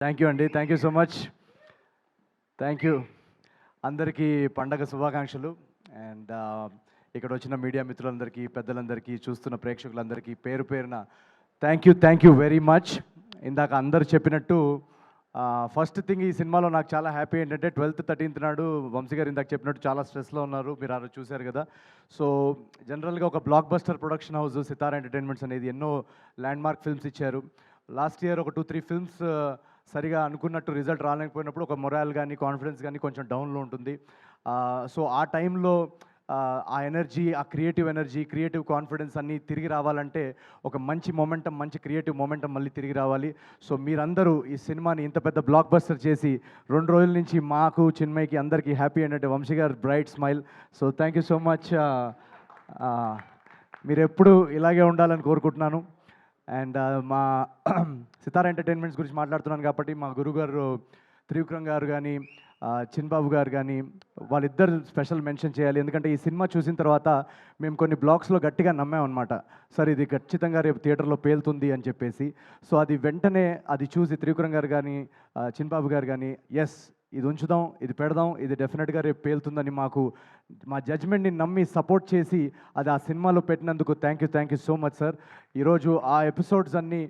Thank you అండి. Thank you so much. Thank you. అందరికీ పండగ శుభాకాంక్షలు. అండ్ ఇక్కడ వచ్చిన మీడియా మిత్రులందరికీ, పెద్దలందరికీ, చూస్తున్న ప్రేక్షకులందరికీ పేరు పేరున థ్యాంక్ యూ వెరీ మచ్. ఇందాక అందరు చెప్పినట్టు ఫస్ట్ థింగ్ ఈ సినిమాలో నాకు చాలా హ్యాపీ ఏంటంటే 12th 13th నాడు వంశీ గారు ఇందాక చెప్పినట్టు చాలా స్ట్రెస్లో ఉన్నారు. మీరు ఆ రోజు చూశారు కదా. సో జనరల్గా ఒక బ్లాక్ బస్టర్ ప్రొడక్షన్ హౌస్ సితారా ఎంటర్టైన్మెంట్స్ అనేది ఎన్నో ల్యాండ్ మార్క్ ఫిల్మ్స్ ఇచ్చారు. లాస్ట్ ఇయర్ ఒక 2-3 ఫిల్మ్స్ సరిగా అనుకున్నట్టు రిజల్ట్ రాలేకపోయినప్పుడు ఒక మొరాల్ కానీ కాన్ఫిడెన్స్ కానీ కొంచెం డౌన్లో ఉంటుంది. సో ఆ టైంలో ఆ ఎనర్జీ, ఆ క్రియేటివ్ ఎనర్జీ, క్రియేటివ్ కాన్ఫిడెన్స్ అన్నీ తిరిగి రావాలంటే ఒక మంచి మొమెంటం, మంచి క్రియేటివ్ మొమెంటం మళ్ళీ తిరిగి రావాలి. సో మీరందరూ ఈ సినిమాని ఇంత పెద్ద బ్లాక్ బస్టర్ చేసి 2 రోజుల నుంచి మాకు, చిన్మయ్కి, అందరికీ హ్యాపీ ఏంటంటే వంశీ గారు bright smile. So thank you so much. మీరు ఎప్పుడు ఇలాగే ఉండాలని కోరుకుంటున్నాను. అండ్ మా సితారా ఎంటర్టైన్మెంట్స్ గురించి మాట్లాడుతున్నాను కాబట్టి మా గురుగారు త్రివిక్రమ్ గారు కానీ, చిన్బాబు గారు కానీ, వాళ్ళిద్దరు స్పెషల్ మెన్షన్ చేయాలి. ఎందుకంటే ఈ సినిమా చూసిన తర్వాత మేము కొన్ని బ్లాగ్స్లో గట్టిగా నమ్మామన్నమాట. సార్ ఇది ఖచ్చితంగా రేపు థియేటర్లో పేలుతుంది అని చెప్పేసి. సో అది వెంటనే అది చూసి త్రివిక్రమ్ గారు కానీ, చిన్బాబు గారు కానీ, ఎస్ ఇది ఉంచుదాం, ఇది పెడదాం, ఇది డెఫినెట్గా రేపు పేలుతుందని మాకు మా జడ్జ్మెంట్ని నమ్మి సపోర్ట్ చేసి అది ఆ సినిమాలో పెట్టినందుకు thank you so much sir. ఈరోజు ఆ ఎపిసోడ్స్ అన్నీ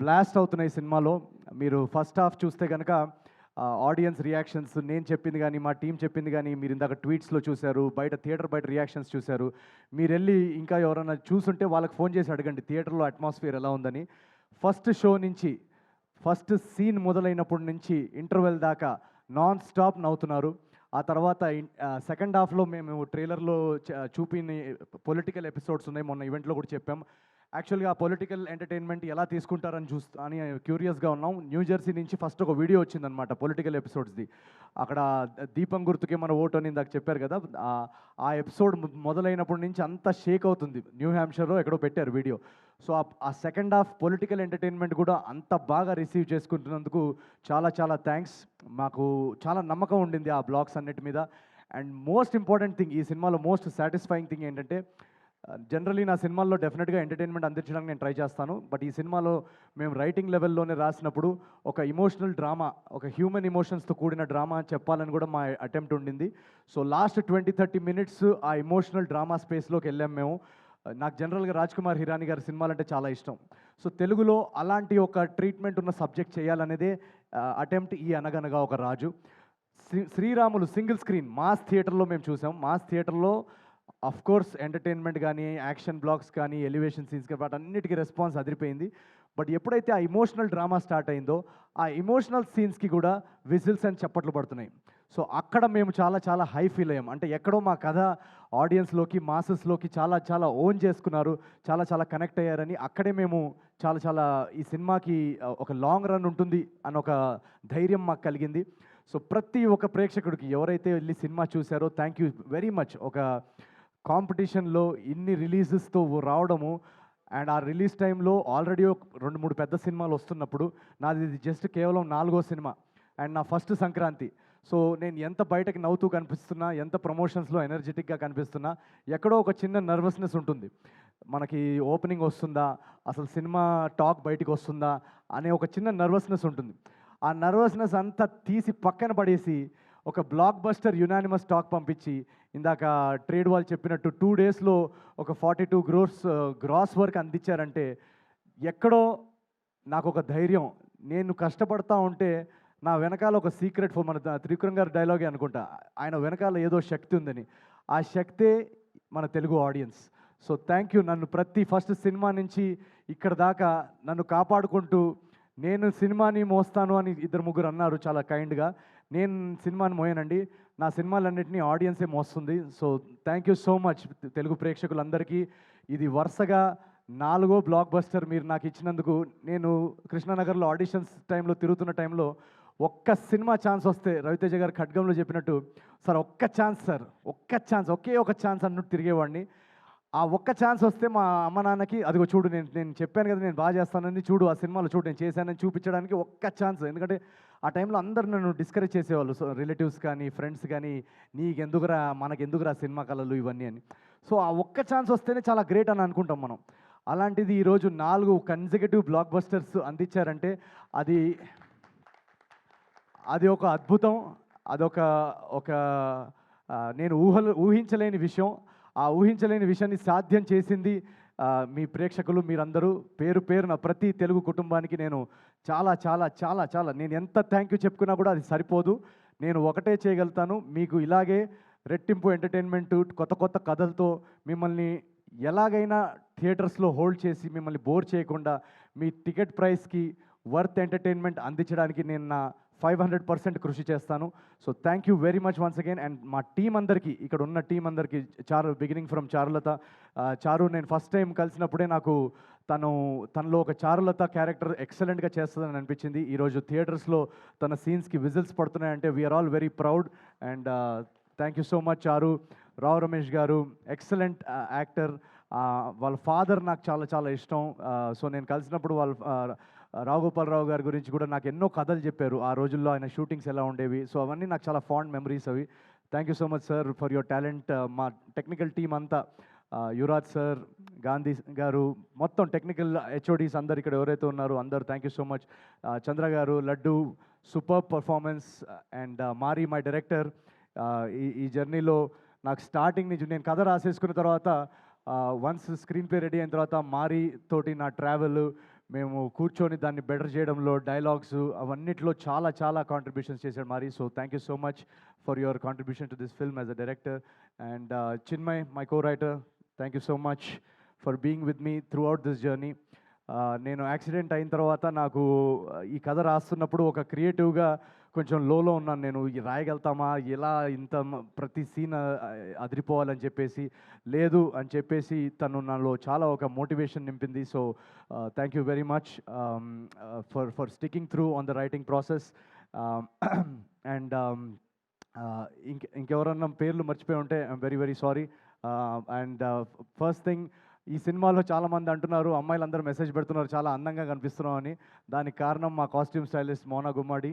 బ్లాస్ట్ అవుతున్నాయి సినిమాలో. మీరు ఫస్ట్ హాఫ్ చూస్తే కనుక ఆడియన్స్ రియాక్షన్స్, నేను చెప్పింది కానీ, మా టీం చెప్పింది కానీ, మీరు ఇందాక ట్వీట్స్లో చూశారు, థియేటర్ బయట రియాక్షన్స్ చూశారు. మీరు వెళ్ళి ఇంకా ఎవరైనా చూసుంటే వాళ్ళకి ఫోన్ చేసి అడగండి థియేటర్లో అట్మాస్ఫియర్ ఎలా ఉందని. ఫస్ట్ షో నుంచి, ఫస్ట్ సీన్ మొదలైనప్పటి నుంచి ఇంటర్వెల్ దాకా నాన్ స్టాప్ నవ్వుతున్నారు. ఆ తర్వాత సెకండ్ హాఫ్లో మేము ట్రైలర్లో చూపిన పొలిటికల్ ఎపిసోడ్స్ ఉన్నాయి, మొన్న ఈవెంట్లో కూడా చెప్పాం. యాక్చువల్గా పొలిటికల్ ఎంటర్టైన్మెంట్ ఎలా తీసుకుంటారని అని క్యూరియస్గా ఉన్నాం. న్యూజెర్సీ నుంచి ఫస్ట్ ఒక వీడియో వచ్చిందనమాట పొలిటికల్ ఎపిసోడ్స్ది. అక్కడ దీపం గుర్తుకే మన ఓటు అని ఇందాక చెప్పారు కదా. ఆ ఎపిసోడ్ మొదలైనప్పటి నుంచి అంతా షేక్ అవుతుంది. న్యూ హ్యాంప్షైర్లో ఎక్కడో పెట్టారు వీడియో. సో ఆ సెకండ్ హాఫ్ పొలిటికల్ ఎంటర్టైన్మెంట్ కూడా అంత బాగా రిసీవ్ చేసుకుంటున్నందుకు చాలా థ్యాంక్స్. మాకు చాలా నమ్మకం ఉండింది ఆ బ్లాగ్స్ అన్నిటి మీద. అండ్ మోస్ట్ ఇంపార్టెంట్ థింగ్, ఈ సినిమాలో మోస్ట్ సాటిస్ఫైయింగ్ థింగ్ ఏంటంటే, జనరలీ నా సినిమాల్లో డెఫినెట్గా ఎంటర్టైన్మెంట్ అందించడానికి నేను ట్రై చేస్తాను. బట్ ఈ సినిమాలో మేము రైటింగ్ లెవెల్లోనే రాసినప్పుడు ఒక ఇమోషనల్ డ్రామా, ఒక హ్యూమన్ ఇమోషన్స్తో కూడిన డ్రామా చెప్పాలని కూడా మా అటెంప్ట్ ఉండింది. సో లాస్ట్ 20-30 మినిట్స్ ఆ ఇమోషనల్ డ్రామా స్పేస్లోకి వెళ్ళాం మేము. నాకు జనరల్గా రాజ్ కుమార్ హిరానీ గారి సినిమాలంటే చాలా ఇష్టం. సో తెలుగులో అలాంటి ఒక ట్రీట్మెంట్ ఉన్న సబ్జెక్ట్ చేయాలనేదే అటెంప్ట్ ఈ అనగనగా ఒక రాజు. శ్రీరాములు సింగిల్ స్క్రీన్ మాస్ థియేటర్లో మేము చూసాం. మాస్ థియేటర్లో అఫ్ కోర్స్ ఎంటర్టైన్మెంట్ కానీ, యాక్షన్ బ్లాక్స్ కానీ, ఎలివేషన్ సీన్స్ కానీ, వాటన్నిటికీ రెస్పాన్స్ అదిరిపోయింది. బట్ ఎప్పుడైతే ఆ ఇమోషనల్ డ్రామా స్టార్ట్ అయిందో, ఆ ఇమోషనల్ సీన్స్కి కూడా విజిల్స్ అని చప్పట్లు పడుతున్నాయి. సో అక్కడ మేము చాలా హై ఫీల్ అయ్యాం. అంటే ఎక్కడో మా కథ ఆడియన్స్లోకి, మాసెస్లోకి చాలా ఓన్ చేసుకున్నారు, చాలా కనెక్ట్ అయ్యారని అక్కడే మేము చాలా ఈ సినిమాకి ఒక లాంగ్ రన్ ఉంటుంది అని ఒక ధైర్యం మాకు కలిగింది. సో ప్రతి ఒక్క ప్రేక్షకుడికి ఎవరైతే వెళ్ళి సినిమా చూశారో థ్యాంక్ యూ వెరీ మచ్. ఒక కాంపిటీషన్లో ఇన్ని రిలీజెస్తో రావడము, అండ్ ఆ రిలీజ్ టైంలో ఆల్రెడీ 2-3 పెద్ద సినిమాలు వస్తున్నప్పుడు నాది ఇది జస్ట్ కేవలం 4వ సినిమా అండ్ నా ఫస్ట్ సంక్రాంతి. సో నేను ఎంత బయటకి నవ్వుతూ కనిపిస్తున్నా, ఎంత ప్రమోషన్స్లో ఎనర్జెటిక్గా కనిపిస్తున్నా, ఎక్కడో ఒక చిన్న నర్వస్నెస్ ఉంటుంది. మనకి ఓపెనింగ్ వస్తుందా, అసలు సినిమా టాక్ బయటికి వస్తుందా అనే ఒక చిన్న నర్వస్నెస్ ఉంటుంది. ఆ నర్వస్నెస్ అంతా తీసి పక్కన పడేసి ఒక బ్లాక్ బస్టర్ యునానిమస్ టాక్ పంపించి, ఇందాక ట్రేడ్ వాళ్ళు చెప్పినట్టు 2 డేస్లో ఒక 42 crores గ్రాస్ వర్క్ అందించారంటే ఎక్కడో నాకు ఒక ధైర్యం. నేను కష్టపడతా ఉంటే నా వెనకాల ఒక సీక్రెట్ మన త్రివిక్రమ్ గారి డైలాగే అనుకుంటా, ఆయన వెనకాల ఏదో శక్తి ఉందని. ఆ శక్తే మన Telugu audience. So thank you. నన్ను ప్రతి ఫస్ట్ సినిమా నుంచి ఇక్కడ దాకా నన్ను కాపాడుకుంటూ, నేను సినిమాని మోస్తాను అని 2-3 అన్నారు చాలా కైండ్గా. నేను సినిమాని మోయనండి, నా సినిమాలన్నింటినీ ఆడియన్సే మోస్తుంది. So thank you so much Telugu ప్రేక్షకులందరికీ. ఇది వరుసగా 4వ బ్లాక్ బస్టర్ మీరు నాకు ఇచ్చినందుకు. నేను కృష్ణానగర్లో ఆడిషన్స్ టైంలో తిరుగుతున్న టైంలో ఒక్క సినిమా ఛాన్స్ వస్తే, రవితేజ గారు ఖడ్గంలో చెప్పినట్టు, సార్ ఒక్క ఛాన్స్ సార్, ఒకే ఒక ఛాన్స్ అన్నట్టు తిరిగేవాడిని. ఆ ఒక్క ఛాన్స్ వస్తే మా అమ్మ నాన్నకి అదిగో చూడు, నేను చెప్పాను కదా నేను బాగా చేస్తానని, చూడు ఆ సినిమాలో చూడు నేను చేశానని చూపించడానికి ఒక్క ఛాన్స్. ఎందుకంటే ఆ టైంలో అందరు నన్ను డిస్కరేజ్ చేసేవాళ్ళు, సో రిలేటివ్స్ కానీ, ఫ్రెండ్స్ కానీ, నీకెందుకురా, మనకెందుకురా సినిమా కళలు ఇవన్నీ అని. సో ఆ ఒక్క ఛాన్స్ వస్తేనే చాలా గ్రేట్ అని అనుకుంటాం మనం. అలాంటిది ఈరోజు 4 కన్సిక్యూటివ్ బ్లాక్ బస్టర్స్ అందించారంటే అది అది ఒక అద్భుతం. అదొక ఒక నేను ఊహించలేని విషయం. ఆ ఊహించలేని విషయాన్ని సాధ్యం చేసింది మీ ప్రేక్షకులు మీరందరూ. పేరు పేరున ప్రతి తెలుగు కుటుంబానికి నేను చాలా చాలా చాలా చాలా నేను ఎంత థ్యాంక్ యూ చెప్పుకున్నా కూడా అది సరిపోదు. నేను ఒకటే చేయగలుగుతాను, మీకు ఇలాగే రెట్టింపు ఎంటర్టైన్మెంట్ కొత్త కొత్త కథలతో మిమ్మల్ని ఎలాగైనా థియేటర్స్లో హోల్డ్ చేసి మిమ్మల్ని బోర్ చేయకుండా మీ టికెట్ ప్రైస్కి వర్త్ ఎంటర్టైన్మెంట్ అందించడానికి నేను నా 500% కృషి చేస్తాను. So thank you very much once again. And మా టీం అందరికీ, ఇక్కడ ఉన్న టీం అందరికీ, చారు బిగినింగ్ ఫ్రమ్ చారులత. చారు నేను ఫస్ట్ టైం కలిసినప్పుడే నాకు తనలో ఒక చారులత క్యారెక్టర్ ఎక్సలెంట్గా చేస్తుందని అనిపించింది. ఈరోజు థియేటర్స్లో తన సీన్స్కి విజిల్స్ పడుతున్నాయంటే we are all very proud. And thank you so much Charu. Rao Ramesh గారు ఎక్సలెంట్ యాక్టర్. వాళ్ళ ఫాదర్ నాకు చాలా చాలా ఇష్టం. సో నేను కలిసినప్పుడు రావుగోపాలరావు గారి గురించి కూడా నాకు ఎన్నో కథలు చెప్పారు. ఆ రోజుల్లో ఆయన షూటింగ్స్ ఎలా ఉండేవి. సో అవన్నీ నాకు చాలా ఫాండ్ మెమరీస్ అవి. Thank you so much sir for your talent. మా టెక్నికల్ టీం అంతా, యువరాజ్ సార్, గాంధీ గారు, మొత్తం టెక్నికల్ హెచ్ఓడీస్ అందరు ఇక్కడ ఎవరైతే ఉన్నారో అందరూ thank you so much. Chandra garu, Laddu, super performance. And Mari my director. ఈ జర్నీలో నాకు స్టార్టింగ్ నుంచి నేను కథ రాసేసుకున్న తర్వాత వన్స్ స్క్రీన్ ప్లే రెడీ అయిన తర్వాత మారీ తోటి నా ట్రావెల్, మేము కూర్చొని దాన్ని బెటర్ చేయడంలో, డైలాగ్స్ అవన్నిట్లో చాలా చాలా కాంట్రిబ్యూషన్స్ చేశాడు Mari. So thank you so much for your contribution to this film as a director. And Chinmay, my co writer, thank you so much for being with me throughout this journey. నేను accident అయిన తర్వాత నాకు ఈ కథ రాస్తున్నప్పుడు ఒక క్రియేటివ్గా కొంచెం లోలో ఉన్నాను. నేను రాయగలుగుతామా, ఎలా ఇంత ప్రతి సీన్ అదిరిపోవాలని చెప్పేసి, లేదు అని చెప్పేసి తను నాలో చాలా ఒక మోటివేషన్ నింపింది. So thank you very much for sticking through on the writing process. And ఇంకెవరన్నా పేర్లు మర్చిపోయి ఉంటే I'm very very sorry. And first thing, ఈ సినిమాలో చాలామంది అంటున్నారు, అమ్మాయిలందరూ మెసేజ్ పెడుతున్నారు చాలా అందంగా కనిపిస్తున్నాం అని. దానికి కారణం మా కాస్ట్యూమ్ స్టైలిస్ట్ మోనా గుమ్మడి.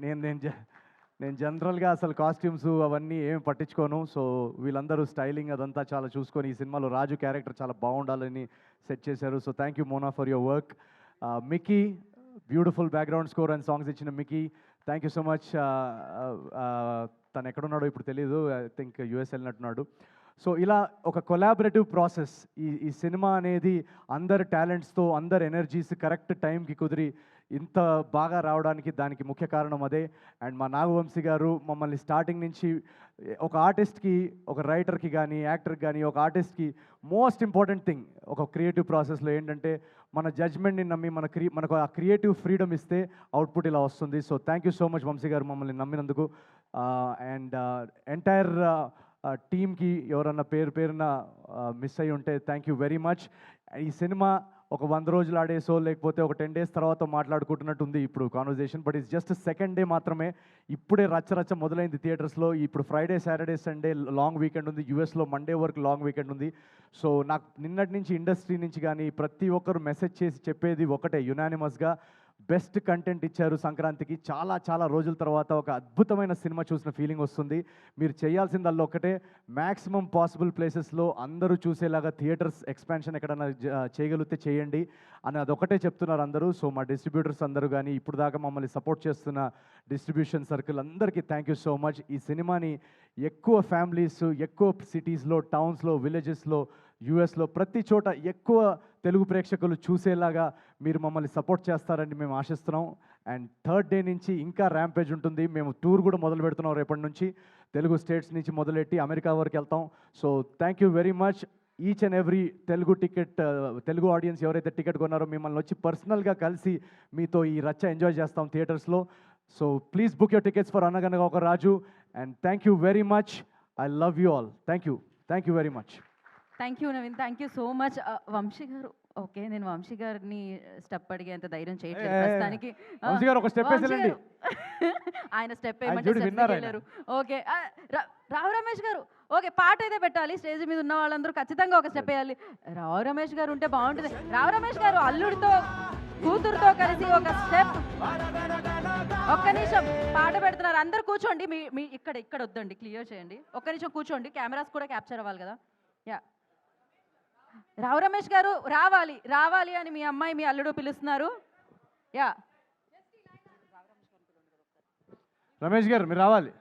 నేను జనరల్గా అసలు కాస్ట్యూమ్స్ అవన్నీ ఏమి పట్టించుకోను. సో వీళ్ళందరూ స్టైలింగ్ అదంతా చాలా చూసుకొని ఈ సినిమాలో రాజు క్యారెక్టర్ చాలా బాగుండాలని సెట్ చేశారు. So thank you Mona for your work. Mickey, beautiful background score and songs ఇచ్చిన Mickey, thank you so much. తను ఎక్కడున్నాడో ఇప్పుడు తెలీదు, ఐ థింక్ యూఎస్ వెళ్ళినట్టున్నాడు. సో ఇలా ఒక కొలాబరేటివ్ ప్రాసెస్. ఈ సినిమా అనేది అందరి టాలెంట్స్తో, అందరి ఎనర్జీస్ కరెక్ట్ టైంకి కుదిరి ఇంత బాగా రావడానికి దానికి ముఖ్య కారణం అదే. అండ్ మా నాగవంశీ గారు మమ్మల్ని స్టార్టింగ్ నుంచి ఒక ఆర్టిస్ట్కి, ఒక రైటర్కి కానీ, యాక్టర్కి కానీ, ఒక ఆర్టిస్ట్కి మోస్ట్ ఇంపార్టెంట్ థింగ్ ఒక క్రియేటివ్ ప్రాసెస్లో ఏంటంటే మన జడ్జ్మెంట్ని నమ్మి మనకు ఆ క్రియేటివ్ ఫ్రీడమ్ ఇస్తే అవుట్పుట్ ఇలా వస్తుంది. So thank you so much Vamsi garu మమ్మల్ని నమ్మినందుకు. అండ్ ఎంటైర్ టీమ్కి ఎవరన్నా పేరున మిస్ అయ్యి ఉంటే థ్యాంక్ యూ వెరీ మచ్. ఈ సినిమా ఒక 100 రోజులు ఆడేసో లేకపోతే ఒక 10 days తర్వాత మాట్లాడుకుంటున్నట్టు ఉంది ఇప్పుడు conversation, but it's just second day మాత్రమే. ఇప్పుడే రచ్చ మొదలైంది థియేటర్స్లో. ఇప్పుడు Friday, Saturday, Sunday long weekend ఉంది. యూఎస్లో మండే వరకు లాంగ్ వీకెండ్ ఉంది. సో నాకు నిన్నటి నుంచి ఇండస్ట్రీ నుంచి కానీ ప్రతి ఒక్కరు మెసేజ్ చేసి చెప్పేది ఒకటే, యునానిమస్గా బెస్ట్ కంటెంట్ ఇచ్చారు సంక్రాంతికి. చాలా చాలా రోజుల తర్వాత ఒక అద్భుతమైన సినిమా చూసిన ఫీలింగ్ వస్తుంది. మీరు చేయాల్సిందల్లా ఒకటే, మ్యాక్సిమం పాసిబుల్ ప్లేసెస్లో అందరూ చూసేలాగా థియేటర్స్ ఎక్స్పాన్షన్ ఎక్కడైనా చేయగలిగితే చేయండి అని అదొకటే చెప్తున్నారు అందరూ. సో మా డిస్ట్రిబ్యూటర్స్ అందరూ కానీ, ఇప్పుడు దాకా మమ్మల్ని సపోర్ట్ చేస్తున్న డిస్ట్రిబ్యూషన్ సర్కిల్ అందరికీ థ్యాంక్ యూ సో మచ్. ఈ సినిమాని ఎక్కువ ఫ్యామిలీస్, ఎక్కువ సిటీస్లో, టౌన్స్లో, విలేజెస్లో, యూఎస్లో ప్రతి చోట ఎక్కువ తెలుగు ప్రేక్షకులు చూసేలాగా మీరు మమ్మల్ని సపోర్ట్ చేస్తారని మేము ఆశిస్తున్నాం. అండ్ థర్డ్ డే నుంచి ఇంకా ర్యాంపేజ్ ఉంటుంది. మేము టూర్ కూడా మొదలు పెడుతున్నాం రేపటి నుంచి. తెలుగు స్టేట్స్ నుంచి మొదలెట్టి అమెరికా వరకు వెళ్తాం. So thank you very much. Each and every Telugu audience ఎవరైతే టికెట్ కొన్నారో మిమ్మల్ని వచ్చి పర్సనల్గా కలిసి మీతో ఈ రచ్చ ఎంజాయ్ చేస్తాం థియేటర్స్లో. So please book your tickets for Anaganaga Oka Raju. And thank you very much. I love you all. Thank you very much. Thank you Naveen, thank you so much. Vamsi garu, okay నేను వంశీ గారిని స్టెప్ అడిగేంత ధైర్యం చేయట్లేదు ప్రస్తుతానికి. వంశీ గారు ఒక స్టెప్ వేసేయండి. ఆయన స్టెప్ వేయమంటారు. ఓకే రావు రమేష్ గారు, ఓకే పాట అయితే పెట్టాలి. స్టేజ్ మీద ఉన్న వాళ్ళందరూ ఖచ్చితంగా ఒక స్టెప్ వేయాలి. రావు రమేష్ గారు ఉంటే బాగుంటుంది. రావు రమేష్ గారు అల్లుడితో కూతురుతో కలిసి ఒక స్టెప్. ఒక్క నిమిషం పాట పెడుతున్నారు, అందరు కూర్చోండి. మీ ఇక్కడ వద్దండి, క్లియర్ చేయండి. ఒక్క నిమిషం కూర్చోండి, కెమెరాస్ కూడా క్యాప్చర్ అవ్వాలి కదా. యా రావు రమేష్ గారు రావాలి అని మీ అమ్మాయి, మీ అల్లుడు పిలుస్తున్నారు. యా రమేష్ గారు మీరు రావాలి.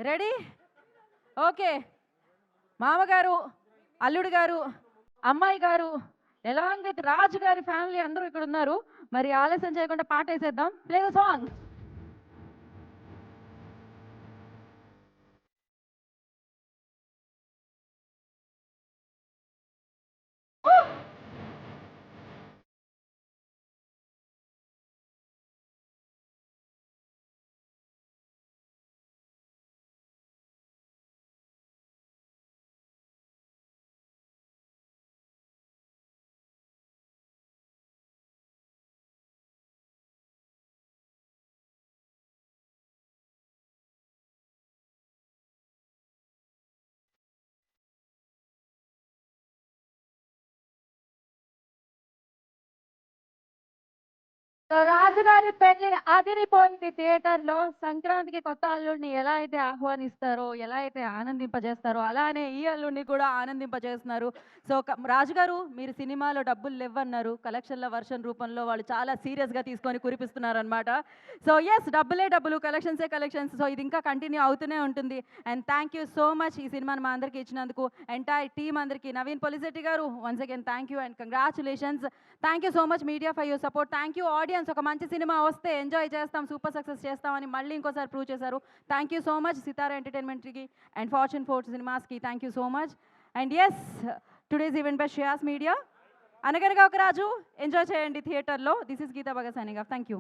రెడీ? ఓకే. మామగారు, అల్లుడు గారు, అమ్మాయి గారు, ఎలాంగ్ విత్ రాజు గారి ఫ్యామిలీ అందరూ ఇక్కడ ఉన్నారు. మరి ఆలస్యం చేయకుండా పాట వేసేద్దాం. Play the song. సో రాజుగారి పెళ్లి అదిరిపోయింది థియేటర్ లో. సంక్రాంతికి కొత్త అల్లుడిని ఎలా అయితే ఆహ్వానిస్తారో, ఎలా అయితే ఆనందింపజేస్తారో, అలానే ఈ అల్లుడిని కూడా ఆనందింపజేస్తున్నారు. సో రాజుగారు, మీరు సినిమాలో డబ్బులు లేవన్నారు, కలెక్షన్ల వర్షన్ రూపంలో వాళ్ళు చాలా సీరియస్గా తీసుకొని కురిపిస్తున్నారు అనమాట. సో ఎస్, డబ్బులే డబ్బులు, కలెక్షన్సే కలెక్షన్స్. సో ఇది ఇంకా కంటిన్యూ అవుతూనే ఉంటుంది. And thank you so much ఈ సినిమాని మా అందరికీ ఇచ్చినందుకు, ఎంటైర్ టీమ్ అందరికీ. Naveen Polishetty garu, once again thank you and congratulations. Thank you so much media for your support. Thank you audience. ఒక మంచి సినిమా వస్తే ఎంజాయ్ చేస్తాం, సూపర్ సక్సెస్ చేస్తామని మళ్ళీ ఇంకోసారి ప్రూవ్ చేశారు. Thank you so much Sithara ఎంటర్టైన్మెంట్కి అండ్ ఫార్చ్యూన్ 4 సినిమాస్కి. Thank you so much. And yes, today's event by Shreyas Media. Anaganaga Oka Raju enjoy చేయండి థియేటర్లో. This is Geetha Bhagat signing off. Thank you.